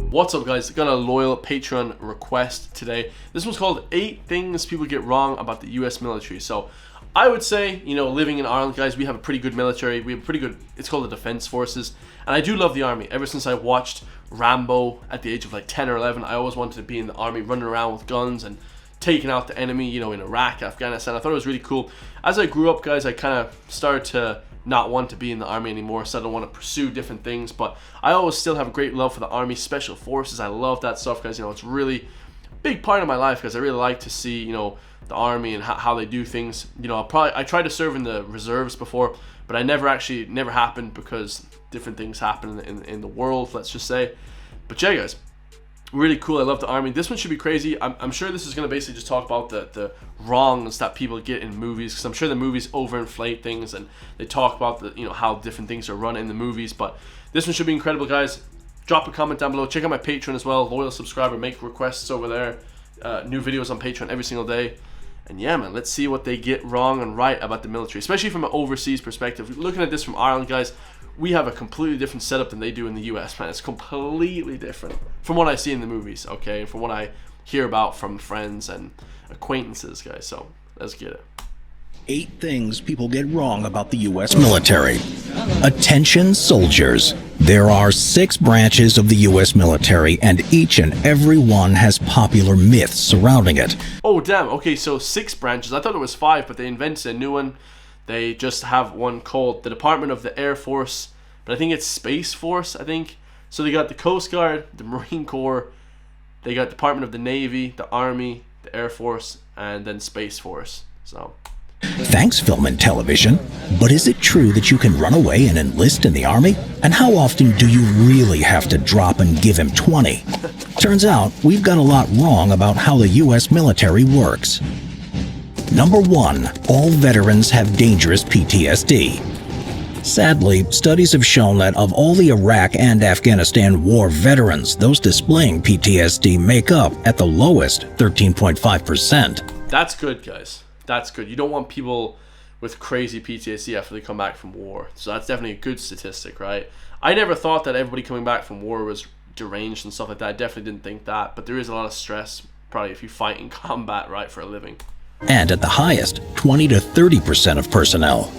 What's up guys, got a loyal Patreon request today. This one's called 8 Things People Get Wrong About the US Military. So I would say, you know, living in Ireland guys, we have a pretty good military. We have pretty good, it's called the Defence Forces. And I do love the army. Ever since I watched Rambo at the age of like 10 or 11, I always wanted to be in the army, running around with guns and taking out the enemy, you know, in Iraq, Afghanistan. I thought it was really cool. As I grew up guys, I kind of started to not want to be in the army anymore, so I don't want to pursue different things, but I always still have a great love for the army, special forces. I love that stuff guys. You know, it's really a big part of my life because I really like to see, you know, the army and how they do things. You know, I tried to serve in the reserves before, but I never happened because different things happen in the world, let's just say. But yeah guys, really cool. I love the army. This one should be crazy. I'm sure this is going to basically just talk about the wrongs that people get in movies, because I'm sure the movies overinflate things and they talk about the, you know, how different things are run in the movies. But this one should be incredible guys. Drop a comment down below. Check out my Patreon as well. Loyal subscriber, make requests over there. New videos on Patreon every single day. And yeah man, let's see what they get wrong and right about the military, especially from an overseas perspective. Looking at this from Ireland guys, we have a completely different setup than they do in the US, man. It's completely different from what I see in the movies, okay? And from what I hear about from friends and acquaintances, guys. So, let's get it. 8 things people get wrong about the U.S. military. Attention soldiers. There are 6 branches of the U.S. military, and each and every one has popular myths surrounding it. Oh, damn. Okay, so 6 branches. I thought it was 5, but they invented a new one. They just have one called the Department of the Air Force, but I think it's Space Force, I think. So they got the Coast Guard, the Marine Corps, they got Department of the Navy, the Army, the Air Force, and then Space Force. So thanks, film and television. But is it true that you can run away and enlist in the Army? And how often do you really have to drop and give him 20? Turns out, we've got a lot wrong about how the U.S. military works. Number 1. All veterans have dangerous PTSD. Sadly, studies have shown that of all the Iraq and Afghanistan war veterans, those displaying PTSD make up, at the lowest, 13.5%. That's good, guys. That's good. You don't want people with crazy PTSD after they come back from war. So that's definitely a good statistic, right? I never thought that everybody coming back from war was deranged and stuff like that. I definitely didn't think that. But there is a lot of stress, probably, if you fight in combat, right, for a living. And at the highest, 20 to 30% of personnel.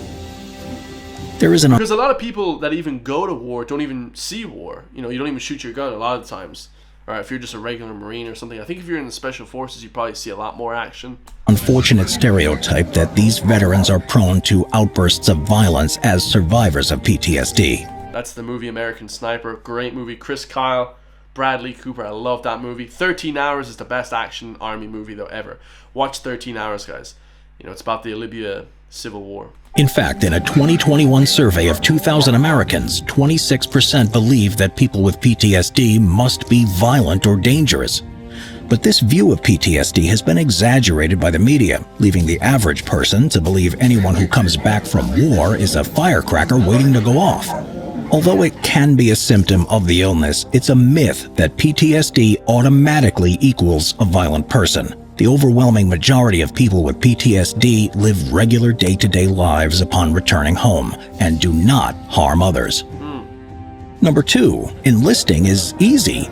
Because a lot of people that even go to war don't even see war. You know, you don't even shoot your gun a lot of times. All right, if you're just a regular Marine or something. I think if you're in the Special Forces, you probably see a lot more action. Unfortunate stereotype that these veterans are prone to outbursts of violence as survivors of PTSD. That's the movie American Sniper. Great movie. Chris Kyle, Bradley Cooper. I love that movie. 13 Hours is the best action army movie though ever. Watch 13 Hours, guys. You know, it's about the Libya Civil War. In fact, in a 2021 survey of 2,000 Americans, 26% believe that people with PTSD must be violent or dangerous. But this view of PTSD has been exaggerated by the media, leaving the average person to believe anyone who comes back from war is a firecracker waiting to go off. Although it can be a symptom of the illness, it's a myth that PTSD automatically equals a violent person. The overwhelming majority of people with PTSD live regular day-to-day lives upon returning home and do not harm others. Number 2, enlisting is easy.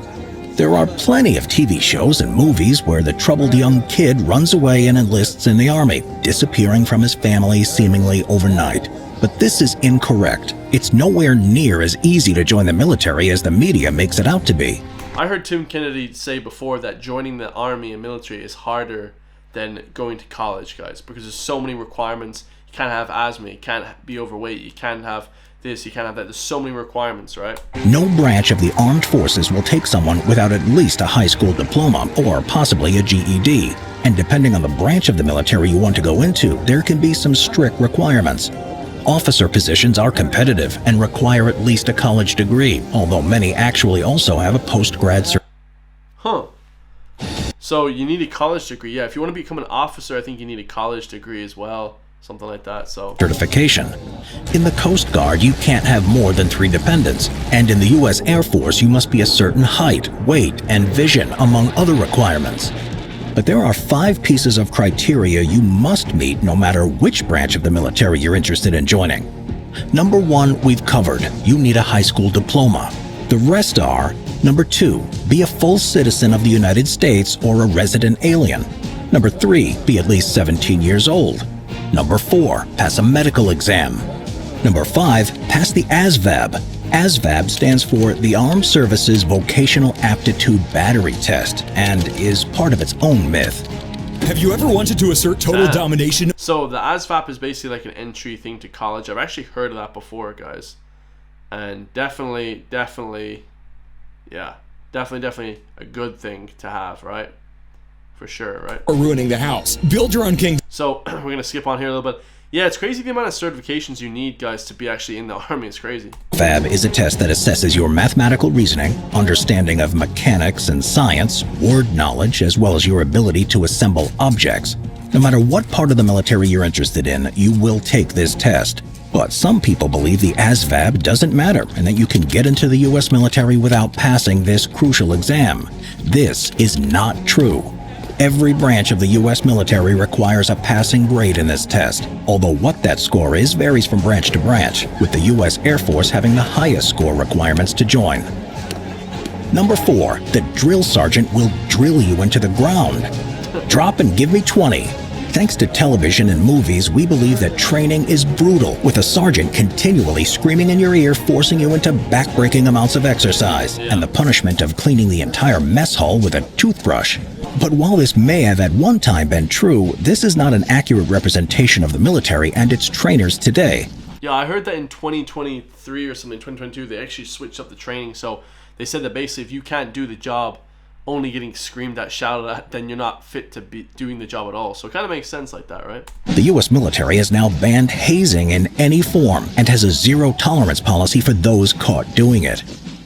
There are plenty of TV shows and movies where the troubled young kid runs away and enlists in the Army, disappearing from his family seemingly overnight. But this is incorrect. It's nowhere near as easy to join the military as the media makes it out to be. I heard Tim Kennedy say before that joining the army and military is harder than going to college, guys, because there's so many requirements. You can't have asthma, you can't be overweight, you can't have this, you can't have that. There's so many requirements, right? No branch of the armed forces will take someone without at least a high school diploma or possibly a GED. And depending on the branch of the military you want to go into, there can be some strict requirements. Officer positions are competitive and require at least a college degree, although many actually also have a post-grad certificate. Huh. So you need a college degree. Yeah, if you want to become an officer, I think you need a college degree as well. Something like that, so. Certification. In the Coast Guard, you can't have more than 3 dependents. And in the U.S. Air Force, you must be a certain height, weight, and vision, among other requirements. But there are 5 pieces of criteria you must meet no matter which branch of the military you're interested in joining. Number 1, we've covered. You need a high school diploma. The rest are: Number 2, be a full citizen of the United States or a resident alien. Number 3, be at least 17 years old. Number 4, pass a medical exam. Number 5, pass the ASVAB. ASVAB stands for the Armed Services Vocational Aptitude Battery Test and is part of its own myth. Have you ever wanted to assert total domination? So the ASVAB is basically like an entry thing to college. I've actually heard of that before, guys. And definitely a good thing to have, right? For sure, right? Or ruining the house. Build your own kingdom. So we're going to skip on here a little bit. Yeah, it's crazy the amount of certifications you need, guys, to be actually in the army. It's crazy. ASVAB is a test that assesses your mathematical reasoning, understanding of mechanics and science, word knowledge, as well as your ability to assemble objects. No matter what part of the military you're interested in, you will take this test. But some people believe the ASVAB doesn't matter and that you can get into the U.S. military without passing this crucial exam. This is not true. Every branch of the U.S. military requires a passing grade in this test, although what that score is varies from branch to branch, with the U.S. Air Force having the highest score requirements to join. Number 4, the drill sergeant will drill you into the ground. Drop and give me 20. Thanks to television and movies, we believe that training is brutal, with a sergeant continually screaming in your ear, forcing you into back-breaking amounts of exercise, and the punishment of cleaning the entire mess hall with a toothbrush. But while this may have at one time been true, this is not an accurate representation of the military and its trainers today. Yeah, I heard that in 2023 or something, 2022, they actually switched up the training. So they said that basically if you can't do the job, only getting screamed at, shouted at, then you're not fit to be doing the job at all. So it kind of makes sense like that, right? The U.S. military has now banned hazing in any form and has a zero-tolerance policy for those caught doing it.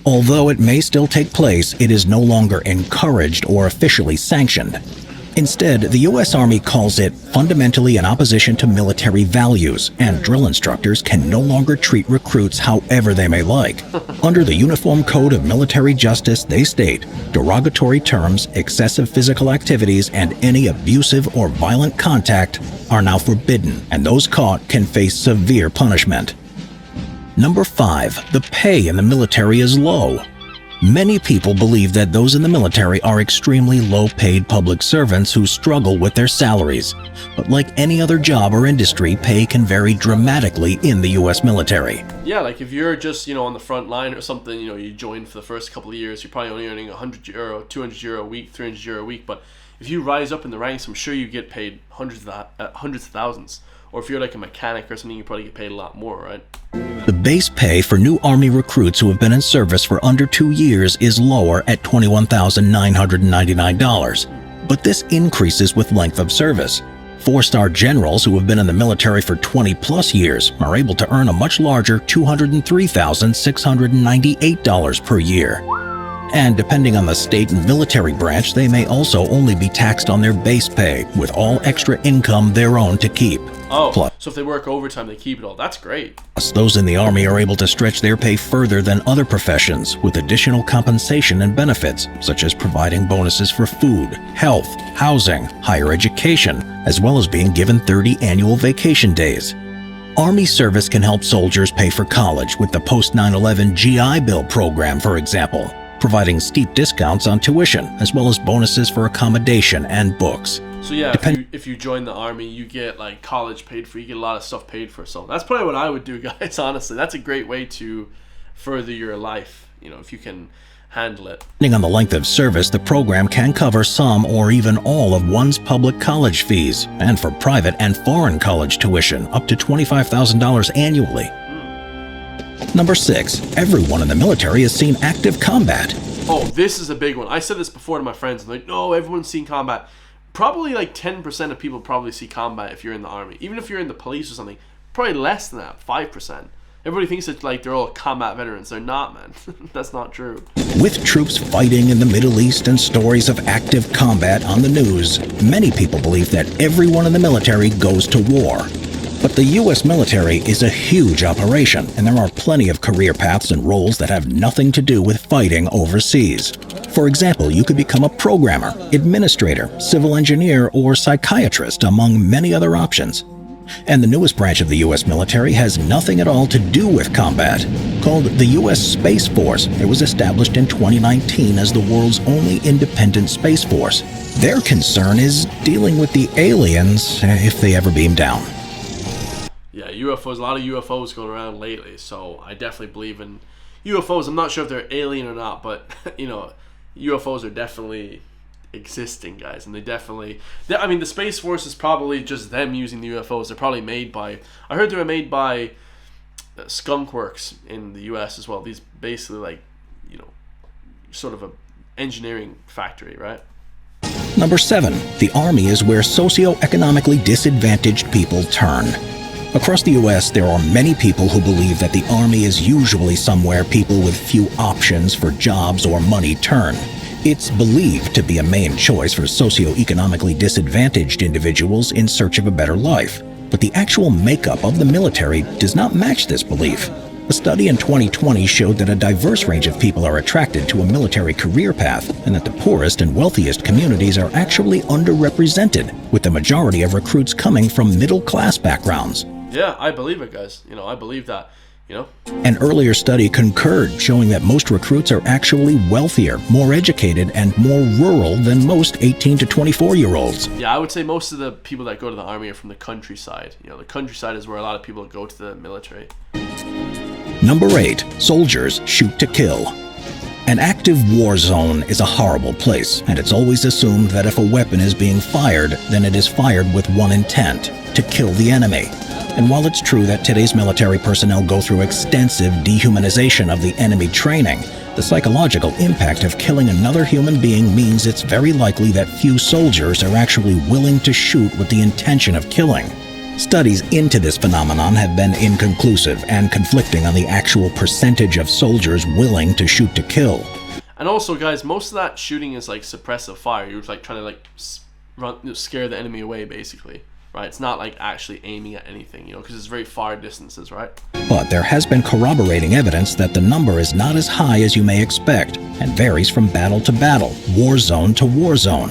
Although it may still take place, it is no longer encouraged or officially sanctioned. Instead, the U.S. Army calls it fundamentally in opposition to military values, and drill instructors can no longer treat recruits however they may like. Under the Uniform Code of Military Justice, they state, derogatory terms, excessive physical activities, and any abusive or violent contact are now forbidden, and those caught can face severe punishment. Number 5, the pay in the military is low. Many people believe that those in the military are extremely low-paid public servants who struggle with their salaries. But like any other job or industry, pay can vary dramatically in the U.S. military. Yeah, like if you're just, on the front line or something, you join for the first couple of years, you're probably only earning €100, €200 a week, €300 a week. But if you rise up in the ranks, I'm sure you get paid hundreds of thousands. Or if you're like a mechanic or something, you probably get paid a lot more, right? The base pay for new Army recruits who have been in service for under 2 years is lower at $21,999. But this increases with length of service. 4-star generals who have been in the military for 20-plus years are able to earn a much larger $203,698 per year. And depending on the state and military branch, they may also only be taxed on their base pay, with all extra income their own to keep. Oh, so if they work overtime, they keep it all. That's great. Plus, those in the Army are able to stretch their pay further than other professions with additional compensation and benefits, such as providing bonuses for food, health, housing, higher education, as well as being given 30 annual vacation days. Army service can help soldiers pay for college with the post-9/11 GI Bill program, for example, providing steep discounts on tuition, as well as bonuses for accommodation and books. So yeah, if you join the Army, you get like college paid for, you get a lot of stuff paid for. So that's probably what I would do, guys, honestly. That's a great way to further your life, if you can handle it. Depending on the length of service, the program can cover some or even all of one's public college fees, and for private and foreign college tuition, up to $25,000 annually. Number 6, everyone in the military has seen active combat. Oh, this is a big one. I said this before to my friends. I'm like, no, everyone's seen combat. Probably like 10% of people probably see combat if you're in the Army. Even if you're in the police or something, probably less than that, 5%. Everybody thinks that like they're all combat veterans. They're not, man. That's not true. With troops fighting in the Middle East and stories of active combat on the news, many people believe that everyone in the military goes to war. But the U.S. military is a huge operation, and there are plenty of career paths and roles that have nothing to do with fighting overseas. For example, you could become a programmer, administrator, civil engineer, or psychiatrist, among many other options. And the newest branch of the U.S. military has nothing at all to do with combat. Called the U.S. Space Force, it was established in 2019 as the world's only independent space force. Their concern is dealing with the aliens if they ever beam down. Yeah, UFOs, a lot of UFOs going around lately, so I definitely believe in UFOs. I'm not sure if they're alien or not, but, you know, UFOs are definitely existing, guys, and the Space Force is probably just them using the UFOs. They're probably made by, I heard they were made by Skunk Works in the US as well. These basically, like, you know, sort of a engineering factory, right? Number 7. The Army is where socioeconomically disadvantaged people turn. Across the U.S., there are many people who believe that the Army is usually somewhere people with few options for jobs or money turn. It's believed to be a main choice for socioeconomically disadvantaged individuals in search of a better life. But the actual makeup of the military does not match this belief. A study in 2020 showed that a diverse range of people are attracted to a military career path, and that the poorest and wealthiest communities are actually underrepresented, with the majority of recruits coming from middle-class backgrounds. Yeah, I believe it, guys. You know, I believe that. You know? An earlier study concurred, showing that most recruits are actually wealthier, more educated, and more rural than most 18 to 24-year-olds. Yeah, I would say most of the people that go to the Army are from the countryside. You know, the countryside is where a lot of people go to the military. Number 8. Soldiers shoot to kill. An active war zone is a horrible place, and it's always assumed that if a weapon is being fired, then it is fired with one intent: to kill the enemy. And while it's true that today's military personnel go through extensive dehumanization of the enemy training, the psychological impact of killing another human being means it's very likely that few soldiers are actually willing to shoot with the intention of killing. Studies into this phenomenon have been inconclusive and conflicting on the actual percentage of soldiers willing to shoot to kill. And also, guys, most of that shooting is like suppressive fire. You're like trying to scare the enemy away, basically. Right, it's not like actually aiming at anything, you know, because it's very far distances, right? But there has been corroborating evidence that the number is not as high as you may expect, and varies from battle to battle, war zone to war zone.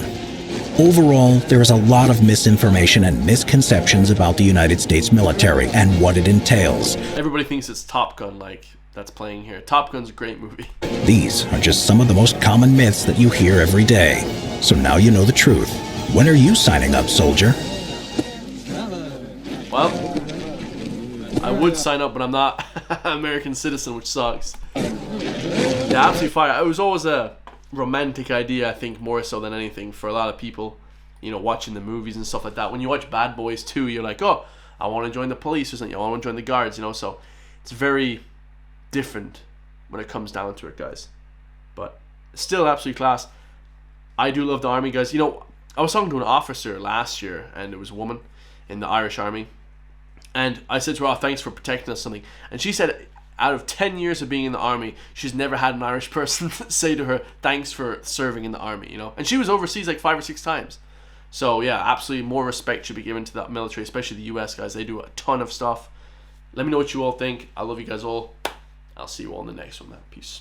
Overall, there is a lot of misinformation and misconceptions about the United States military and what it entails. Everybody thinks it's Top Gun, like, that's playing here. Top Gun's a great movie. These are just some of the most common myths that you hear every day. So now you know the truth. When are you signing up, soldier? Well, I would sign up, but I'm not an American citizen, which sucks. Yeah, absolutely fire. It was always a romantic idea, I think, more so than anything for a lot of people, you know, watching the movies and stuff like that. When you watch Bad Boys 2, you're like, oh, I want to join the police or something. I want to join the guards, you know, so it's very different when it comes down to it, guys. But still absolutely class. I do love the Army, guys. You know, I was talking to an officer last year, and it was a woman in the Irish Army. And I said to her, oh, thanks for protecting us, something. And she said, out of 10 years of being in the Army, she's never had an Irish person say to her, thanks for serving in the Army, you know. And she was overseas like 5 or 6 times. So, yeah, absolutely more respect should be given to that military, especially the US, guys. They do a ton of stuff. Let me know what you all think. I love you guys all. I'll see you all in the next one, man. Peace.